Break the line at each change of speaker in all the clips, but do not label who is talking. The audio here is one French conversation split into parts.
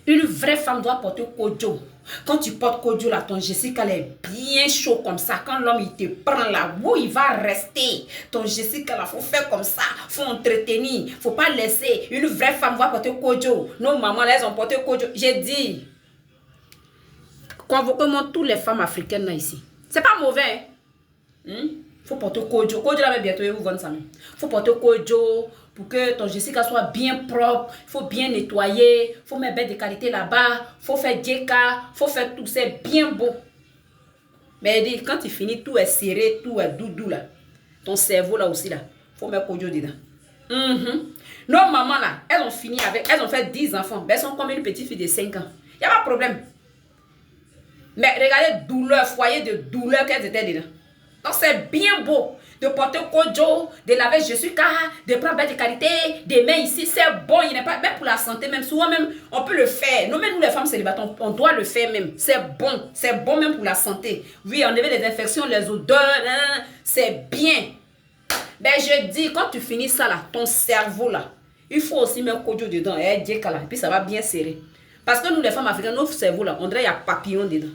Une vraie femme doit porter kojo. Quand tu portes kojo là, ton Jessica elle est bien chaud comme ça. Quand l'homme il te prend là, où il va rester. Ton Jessica là, faut faire comme ça. Faut entretenir. Faut pas laisser. Une vraie femme doit porter kojo. Nos mamans là, elles ont porté kojo. J'ai dit, convoquez-moi toutes les femmes africaines là ici. C'est pas mauvais. Faut porter kojo. Kojo là, mais bientôt, vous vendez ça même. Faut porter kojo pour que ton Jessica soit bien propre. Faut bien nettoyer. Faut mettre bête de qualité là-bas. Faut faire djeka. Faut faire tout. C'est bien beau. Mais quand tu finis, tout est serré, tout est doudou là. Ton cerveau là aussi là. Faut mettre kojo dedans. Nos mamans là, elles ont fini avec, elles ont fait 10 enfants. Elles sont comme une petite fille de 5 ans. Il n'y a pas de problème. Mais regardez douleur, foyer de douleur qu'elles étaient dedans. Donc c'est bien beau de porter kojo, de laver Jessica, de prendre bête de qualité, de mettre ici, c'est bon, il n'est pas même pour la santé, même souvent même, on peut le faire. Nous, même nous les femmes célibataires, on doit le faire même. C'est bon même pour la santé. Oui, enlever les infections, les odeurs, c'est bien. Ben je dis, quand tu finis ça là, ton cerveau là, il faut aussi mettre kojo dedans, et puis ça va bien serrer. Parce que nous les femmes africaines, notre cerveau là, on dirait qu'il y a papillon dedans.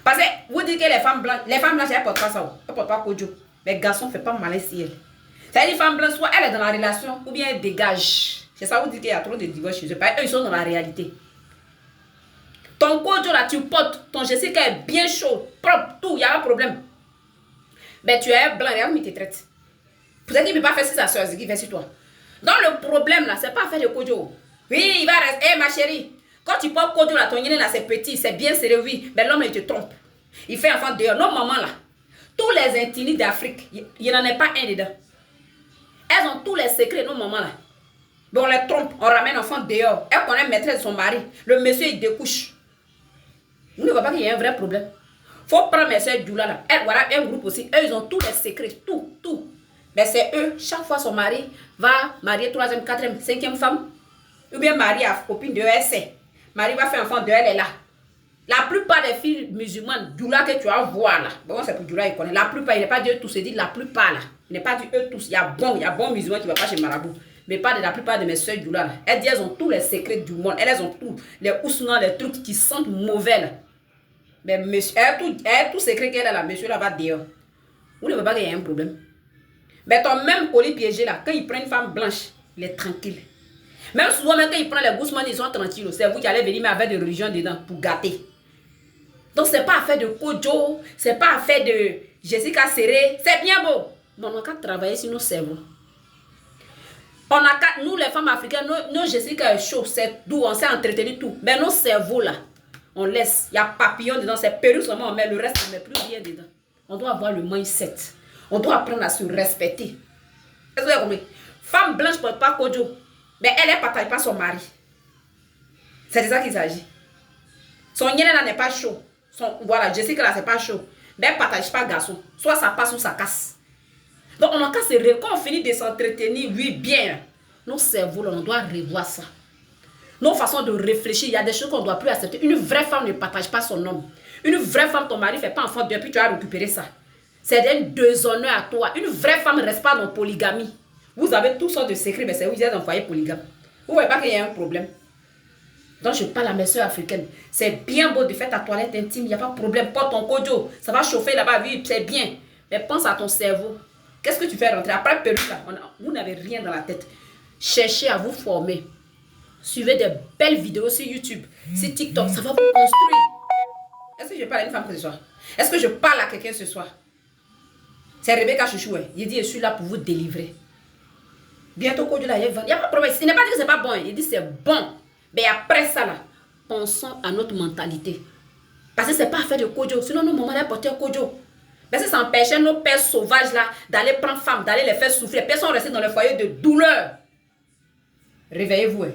Parce que vous dites que les femmes blanches, elles ne portent pas ça. Elles ne portent pas kojo. Mais les garçons ne font pas mal ici. C'est-à-dire les femmes blanches, soit elle est dans la relation, ou bien elle dégage. C'est ça, vous dites qu'il y a trop de divorces chez eux. Parce qu'eux, ils sont dans la réalité. Ton kojo là, tu portes, ton Jessica est bien chaud, propre, tout, il n'y a pas de problème. Mais tu es blanc, regarde, mais tu traites. Peut-être qu'il ne peut pas faire sur sa soeur, ce qu'il fait sur toi. Donc le problème là, c'est pas faire de kojo. Oui, il va rester, ma chérie. Quand tu portes kojo là, ton yéné là, c'est petit, c'est bien serré, oui. Mais l'homme, il te trompe. Il fait enfant dehors. Non, maman là, tous les intimes d'Afrique, il n'y en a pas un dedans. Elles ont tous les secrets, nos mamans là. Mais on les trompe, on ramène enfant dehors. Elle connaît maîtresse de son mari. Le monsieur, il découche. Vous ne voyez pas qu'il y a un vrai problème. Il faut prendre mes soeurs Djoula là. Elle, voilà, un groupe aussi. Eux, ils ont tous les secrets, tout. Mais c'est eux, chaque fois son mari va marier 3e, 4e, 5e femme. Ou bien marier à copine de elle, Marie va faire enfant de elle est là. La plupart des filles musulmanes, Djoula que tu vas voir là, bon c'est pour Djoula, il connaît. La plupart, il n'est pas dit eux tous, c'est dit la plupart là. Il n'est pas dit eux tous. Il y a bon musulman qui ne va pas chez Marabout. Mais pas de la plupart de mes soeurs Djoula là. Elles disent, elles ont tous les secrets du monde. Elles ont tout. Les ousnans, les trucs qui sentent mauvais là. Mais monsieur, elle tout secret qu'elle a là, monsieur là va dehors. Vous ne voyez pas qu'il y a un problème. Mais ton même colis piégé là, quand il prend une femme blanche, il est tranquille. Même souvent, même quand il prend les goussemans, ils sont tranquilles. C'est vous qui allez venir, mais avec de religion dedans pour gâter. Donc, c'est pas affaire de kojo, c'est pas affaire de Jessica serré. C'est bien beau. Mais on a qu'à travailler sur nos cerveaux. Nous, les femmes africaines, nos Jessica est chaud, c'est doux, on s'est entretenu tout. Mais nos cerveaux là, on laisse. Il y a papillon dedans, c'est perruque seulement, on met le reste, on ne met plus rien dedans. On doit avoir le mindset. On doit apprendre à se respecter. Est-ce que vous avez compris? Femme blanche ne porte pas kojo. Mais elle ne partage pas son mari. C'est de ça qu'il s'agit. Son yéné là n'est pas chaud. Voilà, Jessica là, c'est pas chaud. Mais elle ne partage pas garçon. Soit ça passe ou ça casse. Donc on a qu'à se revoir. Quand on finit de s'entretenir, oui, bien. Nos cerveaux là, on doit revoir ça. Nos façons de réfléchir, il y a des choses qu'on ne doit plus accepter. Une vraie femme ne partage pas son homme. Une vraie femme, ton mari ne fait pas enfant depuis tu as récupéré ça. C'est un déshonneur à toi. Une vraie femme ne reste pas dans polygamie. Vous avez toutes sortes de secrets, mais c'est vous qui êtes dans un foyer polygame. Vous ne voyez pas qu'il y a un problème. Donc je parle à mes soeurs africaines. C'est bien beau de faire ta toilette intime, il n'y a pas de problème. Porte ton kojo, ça va chauffer là-bas, oui, c'est bien. Mais pense à ton cerveau. Qu'est-ce que tu fais rentrer? Après perruque là, vous n'avez rien dans la tête. Cherchez à vous former. Suivez des belles vidéos sur YouTube, sur TikTok, ça va vous construire. Est-ce que je parle à une femme ce soir? Est-ce que je parle à quelqu'un ce soir? C'est Rebecca Chouchou. Il dit, je suis là pour vous délivrer. Bientôt, il n'y a pas de problème. Il n'est pas dit que ce n'est pas bon. Il dit c'est bon. Mais après ça, là, pensons à notre mentalité. Parce que ce n'est pas affaire de kojo. Sinon, nos mamans allaient porter kojo. Parce que ça empêchait nos pères sauvages là d'aller prendre femmes, d'aller les faire souffrir. Les pères sont restés dans le foyer de douleur. Réveillez-vous.